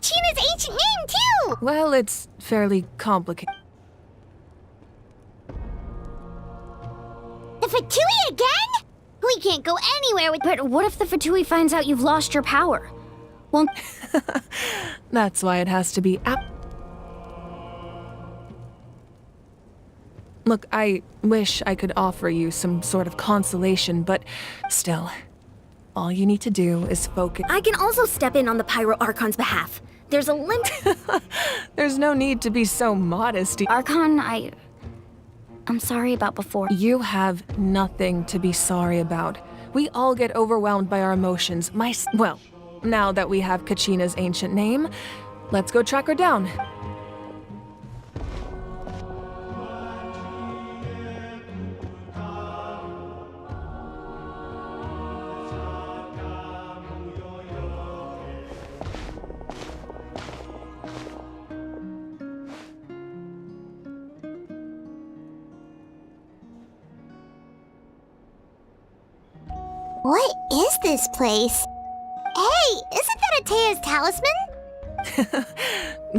Kachina's ancient name, too! Well, it's fairly complicated. The Fatui again? We can't go anywhere with— But what if the Fatui finds out you've lost your power? Well, That's why it has to be Look, I wish I could offer you some sort of consolation, but still, all you need to do is focus. I can also step in on the Pyro Archon's behalf. There's a limit. There's no need to be so modest. Archon, I'm sorry about before. You have nothing to be sorry about. We all get overwhelmed by our emotions. Well, now that we have Kachina's ancient name, let's go track her down. What is this place? Hey, isn't that Atea's talisman?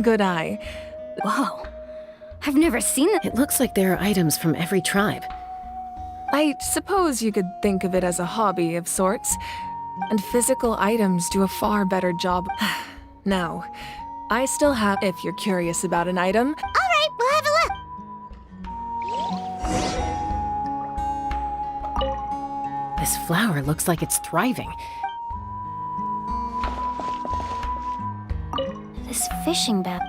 Good eye. Whoa. I've never seen that. It looks like there are items from every tribe. I suppose you could think of it as a hobby of sorts. And physical items do a far better job. Now, I still have, if you're curious about an item. Alright, we'll have a look. This flower looks like it's thriving. This fishing bat.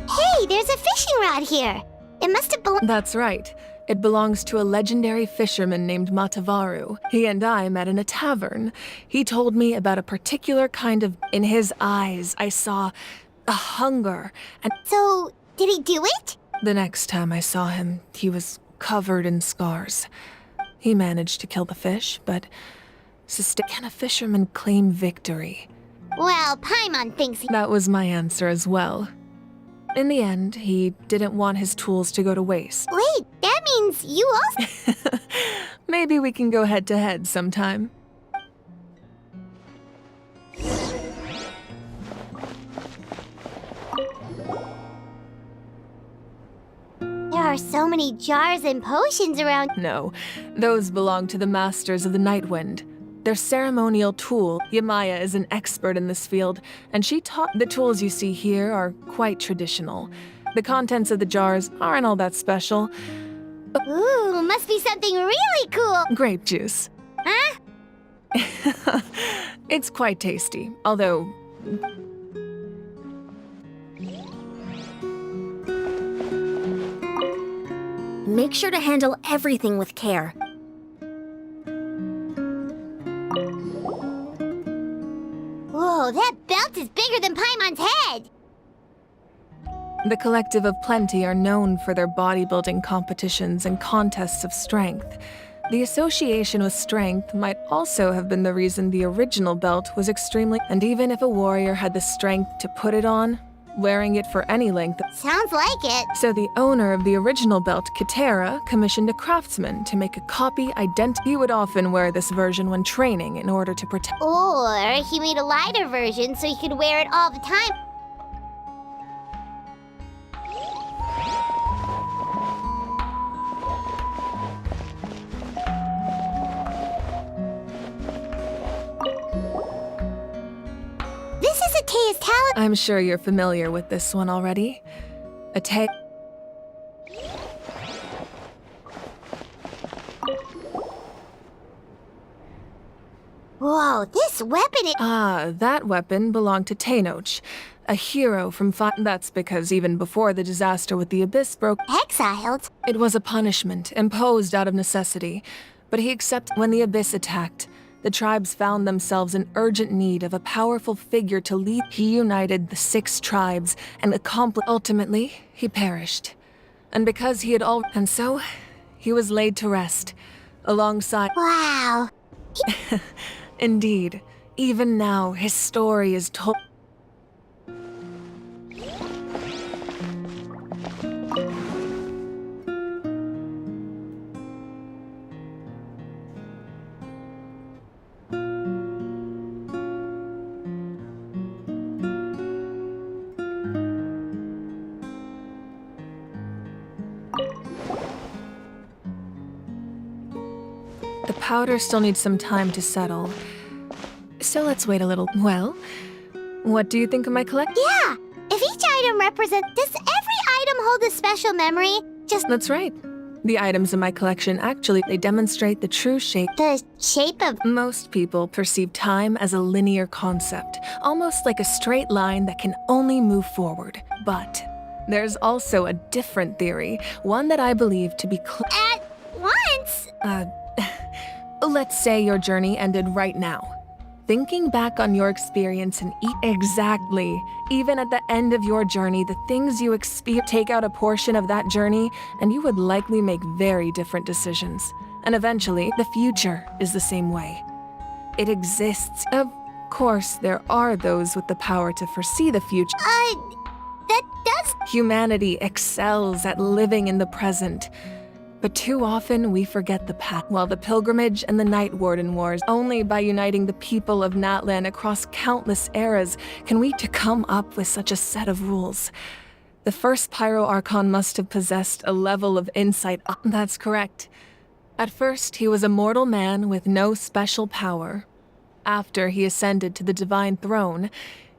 Hey, there's a fishing rod here. It must have belonged— That's right. It belongs to a legendary fisherman named Matavaru. He and I met in a tavern. He told me about a particular kind of— In his eyes, I saw a hunger. And So, did he do it? the next time I saw him, he was covered in scars. He managed to kill the fish, but can a fisherman claim victory? Well, Paimon thinks he— That was my answer as well. In the end, he didn't want his tools to go to waste. Wait, that means you also— Maybe we can go head-to-head sometime. There are so many jars and potions around. No, those belong to the Masters of the Nightwind. Their ceremonial tool, Yamaya is an expert in this field, and she taught— The tools you see here are quite traditional. The contents of the jars aren't all that special. Ooh, must be something really cool. Grape juice. Huh? It's quite tasty, although Make sure to handle everything with care. Whoa, that belt is bigger than Paimon's head. the Collective of Plenty are known for their bodybuilding competitions and contests of strength. The association with strength might also have been the reason the original belt was extremely— And even if a warrior had the strength to put it on, wearing it for any length— Sounds like it. So the owner of the original belt, Quete, commissioned a craftsman to make a copy He would often wear this version when training in order to protect— Or he made a lighter version so he could wear it all the time. This is Atea's talisman. I'm sure you're familiar with this one already. Whoa, this weapon is— That weapon belonged to Tenoch, a hero from That's because even before the disaster with the Abyss broke— exiled. It was a punishment imposed out of necessity, but he accepted— When the Abyss attacked, the tribes found themselves in urgent need of a powerful figure to lead. He united the 6 tribes and accomplished— Ultimately, he perished. And because he had all— And so, he was laid to rest, alongside— Wow. Indeed, even now, his story is told— powder still needs some time to settle. So let's wait a little. Well, what do you think of my collection? Yeah, if each item represents... Does every item hold a special memory? Just That's right. The items in my collection actually, they demonstrate the true shape. the shape of... Most people perceive time as a linear concept, almost like a straight line that can only move forward. But there's also a different theory, one that I believe to be At once? Let's say your journey ended right now. Thinking back on your experience and exactly, even at the end of your journey, the things you experience, take out a portion of that journey, and you would likely make very different decisions. And eventually, the future is the same way. It exists. Of course, there are those with the power to foresee the future. That does... Humanity excels at living in the present. But too often we forget the past. While the pilgrimage and the Night Warden Wars, only by uniting the people of Natlan across countless eras can we to come up with such a set of rules. The first Pyro Archon must have possessed a level of insight. That's correct. At first, he was a mortal man with no special power. After he ascended to the Divine Throne,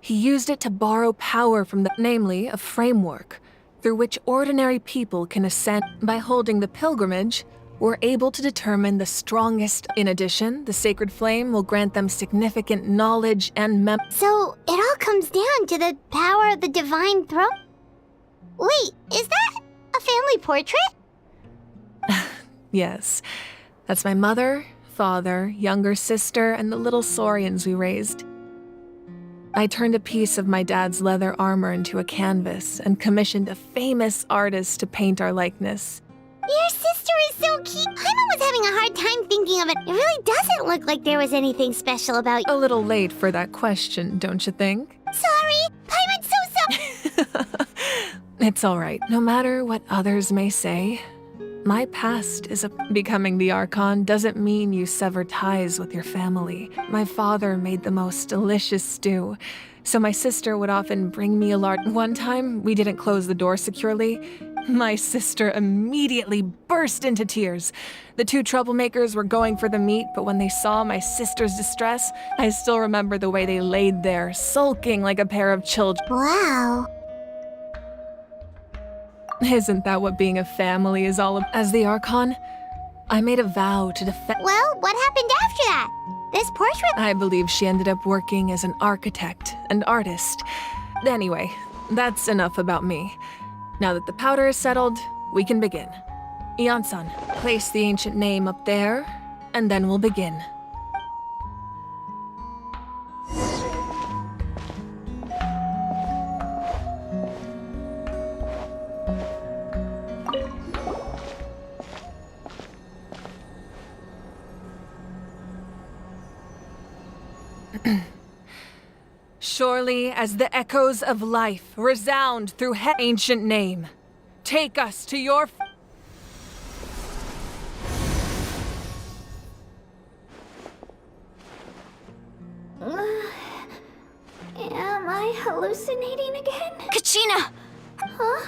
he used it to borrow power from namely, a framework through which ordinary people can ascend. By holding the pilgrimage, we're able to determine the strongest. In addition, the sacred flame will grant them significant knowledge and So, it all comes down to the power of the Divine Throne? Wait, is that a family portrait? Yes, that's my mother, father, younger sister, and the little saurians we raised. I turned a piece of my dad's leather armor into a canvas and commissioned a famous artist to paint our likeness. Your sister is so cute. Paimon was having a hard time thinking of it. It really doesn't look like there was anything special about you. A little late for that question, don't you think? Sorry, Paimon's so sorry. It's all right. No matter what others may say, my past is becoming the Archon doesn't mean you sever ties with your family. My father made the most delicious stew, so my sister would often bring me a large... One time, we didn't close the door securely. My sister immediately burst into tears. The two troublemakers were going for the meat, but when they saw my sister's distress, I still remember the way they laid there, sulking like a pair of children. Wow. Isn't that what being a family is all about? As the Archon, I made a vow to defend... Well, what happened after that? This portrait... I believe she ended up working as an architect and artist. Anyway, that's enough about me. Now that the powder is settled, we can begin. Ian-san, place the ancient name up there, and then we'll begin. Surely as the echoes of life resound through ancient name, take us to your... Am I hallucinating again? Kachina! Huh?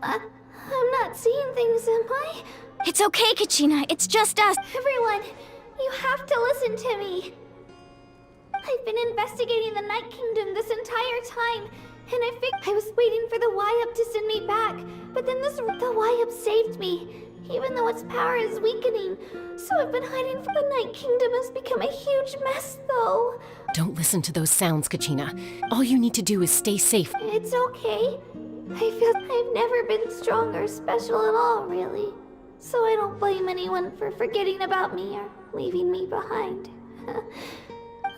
I'm not seeing things, am I? It's okay, Kachina. It's just us. Everyone, you have to listen to me. I've been investigating the Night Kingdom this entire time, and I was waiting for the Y-Up to send me back, but then the Y-Up saved me, even though its power is weakening. So I've been hiding from the Night Kingdom has become a huge mess, though. Don't listen to those sounds, Kachina. All you need to do is stay safe. It's okay. I feel I've never been strong or special at all, really. So I don't blame anyone for forgetting about me or leaving me behind.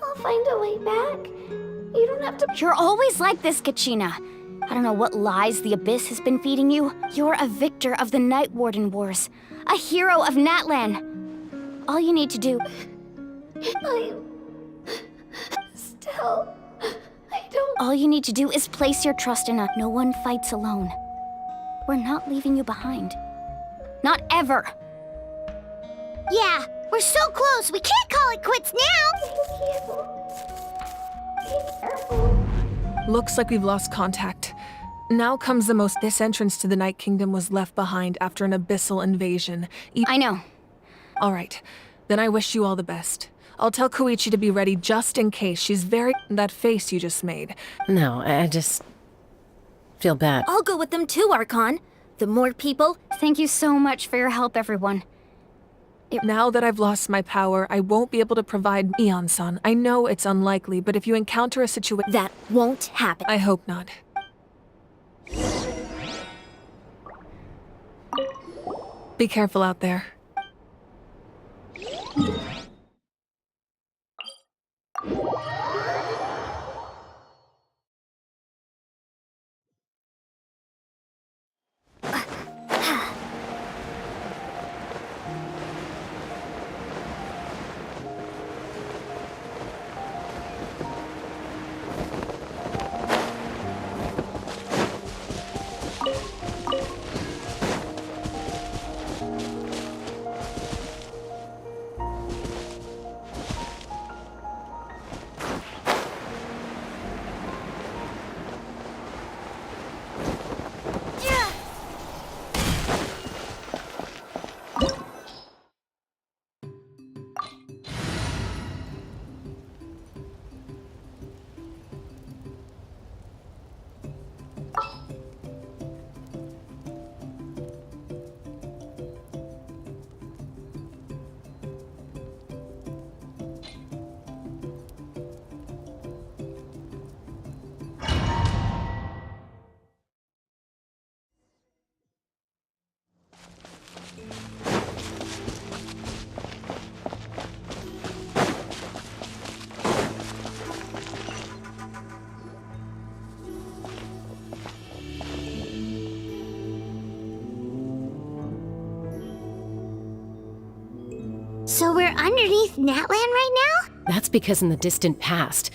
I'll find a way back. You don't have to... You're always like this, Kachina. I don't know what lies the Abyss has been feeding you. You're a victor of the Night Warden Wars. A hero of Natlan. All you need to do... I'm... Still... I don't... All you need to do is place your trust in us. No one fights alone. We're not leaving you behind. Not ever. Yeah, we're so close. We can't call it quits now. Be careful. Looks like we've lost contact. Now comes the most... This entrance to the Night Kingdom was left behind after an abyssal invasion. I know. All right. Then I wish you all the best. I'll tell Koichi to be ready just in case. She's very... That face you just made. No, I just feel bad. I'll go with them too, Archon. The more people... Thank you so much for your help, everyone. Now that I've lost my power, I won't be able to provide Eon-san. I know it's unlikely, but if you encounter a situation... That won't happen. I hope not. Be careful out there. So we're underneath Natlan right now? That's because in the distant past,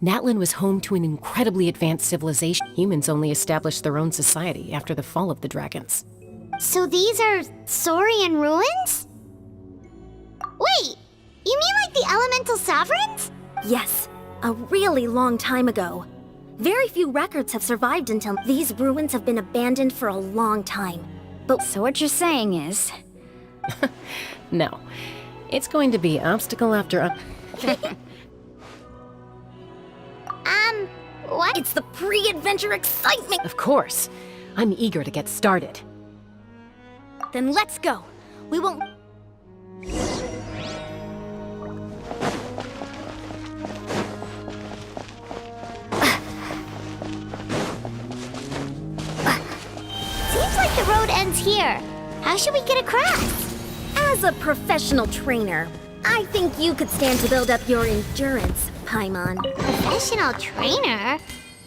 Natlan was home to an incredibly advanced civilization. Humans only established their own society after the fall of the dragons. So these are Saurian ruins? Wait, you mean like the elemental sovereigns? Yes, a really long time ago. Very few records have survived until these ruins have been abandoned for a long time. But So what you're saying is... No. It's going to be obstacle after What? it's the pre-adventure excitement! Of course. I'm eager to get started. Then let's go. We won't... Seems like the road ends here. How should we get across? As a professional trainer, I think you could stand to build up your endurance, Paimon. Professional trainer?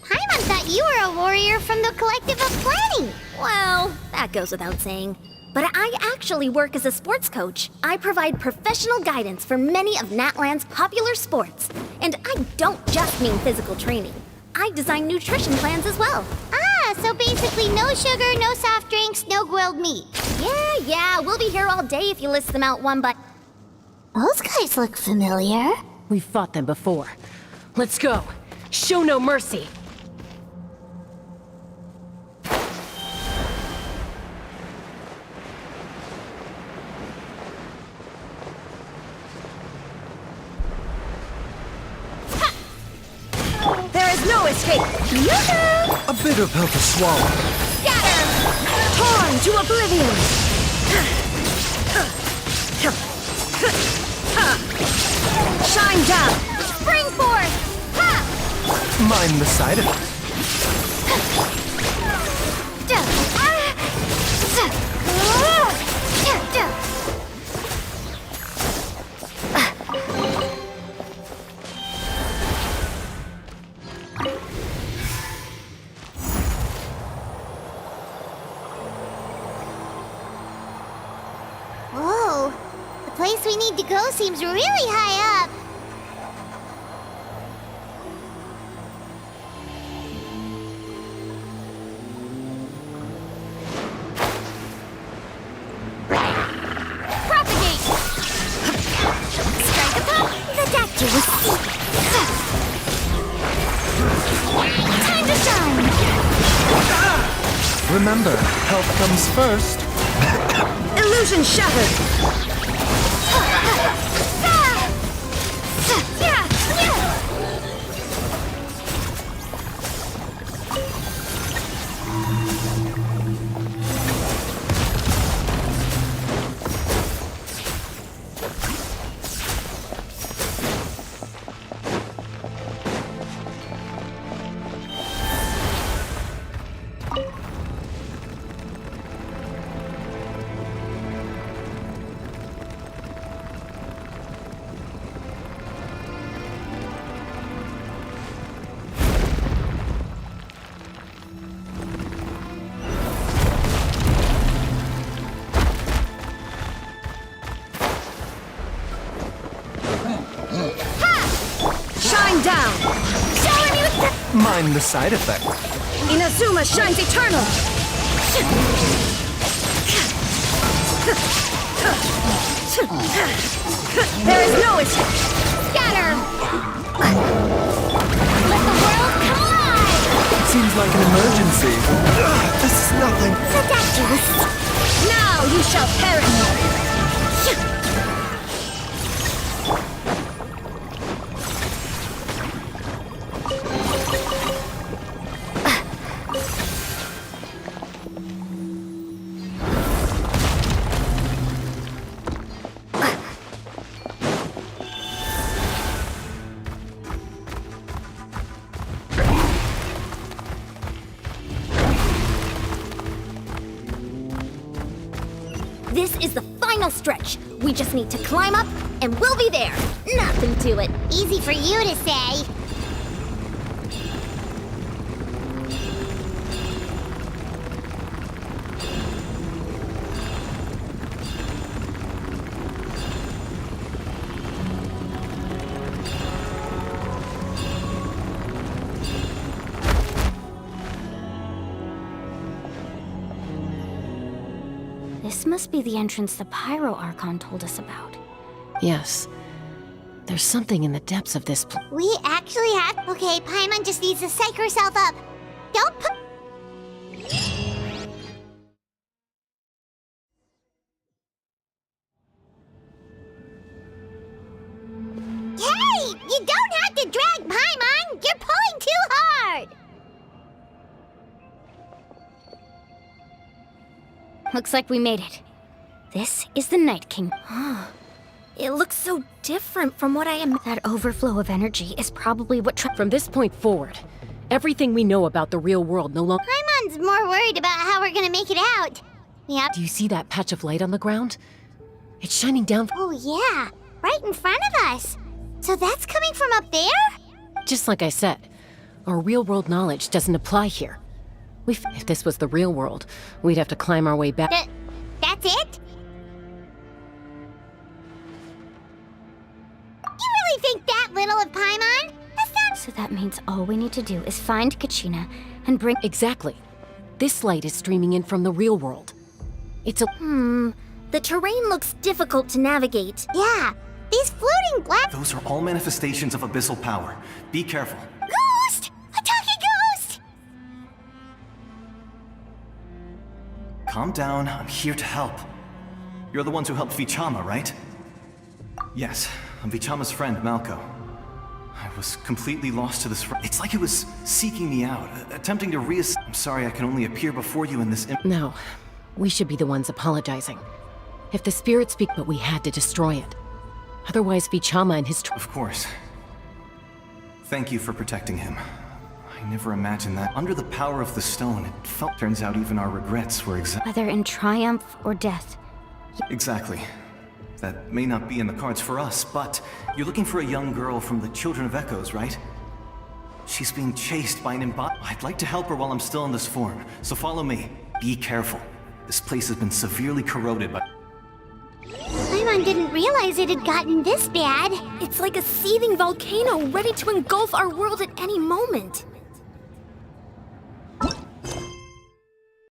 Paimon thought you were a warrior from the Collective of Planning. Well, that goes without saying. But I actually work as a sports coach. I provide professional guidance for many of Natlan's popular sports. And I don't just mean physical training. I design nutrition plans as well. Ah, so basically no sugar, no soft drinks, no grilled meat. Yeah, we'll be here all day if you list them out one by... Those guys look familiar. We've fought them before. Let's go. Show no mercy. There is no escape! A bitter pill to swallow. Scatter! Torn to oblivion! Shine down! Spring forth! Ha! Mind the side effects. Whoa, the place we need to go seems really high up. Propagate! Strike a pop! The doctor was time to shine! Remember, health comes first. Illusion shattered! mind the side effect. Inazuma shines eternal! There is no escape! Scatter! Let the world come alive! Seems like an emergency. This is nothing. Seductress! Now you shall perish! This is the final stretch. We just need to climb up, and we'll be there. Nothing to it. Easy for you to say. This must be the entrance the Pyro Archon told us about. Yes. There's something in the depths of this place. We actually have... Okay, Paimon just needs to psych herself up. Don't put... Hey! You don't have to drag Paimon! You're pulling too hard! Looks like we made it. This is the Night King. It looks so different from what I am... That overflow of energy is probably what From this point forward, everything we know about the real world no longer... Paimon's more worried about how we're gonna make it out. We have... Do you see that patch of light on the ground? It's shining down... Oh yeah, right in front of us. So that's coming from up there? Just like I said, our real-world knowledge doesn't apply here. If this was the real world, we'd have to climb our way back... That's it? You really think that little of Paimon? That's not... So that means all we need to do is find Kachina and bring... Exactly. This light is streaming in from the real world. It's a... The terrain looks difficult to navigate. Yeah, these floating black... Those are all manifestations of abyssal power. Be careful. Ghost! A talking ghost! Calm down, I'm here to help. You're the ones who helped Vichama, right? Yes, I'm Vichama's friend, Malco. I was completely lost to this... It's like it was seeking me out, attempting to I'm sorry I can only appear before you in this... No. We should be the ones apologizing. If the spirit speak, but we had to destroy it. Otherwise, Vichama and his... Of course. Thank you for protecting him. I never imagined that. Under the power of the stone, it felt... Turns out even our regrets were Whether in triumph or death. Exactly. That may not be in the cards for us, but you're looking for a young girl from the Children of Echoes, right? She's being chased by an I'd like to help her while I'm still in this form, so follow me. Be careful. This place has been severely corroded by... Paimon didn't realize it had gotten this bad. It's like a seething volcano ready to engulf our world at any moment.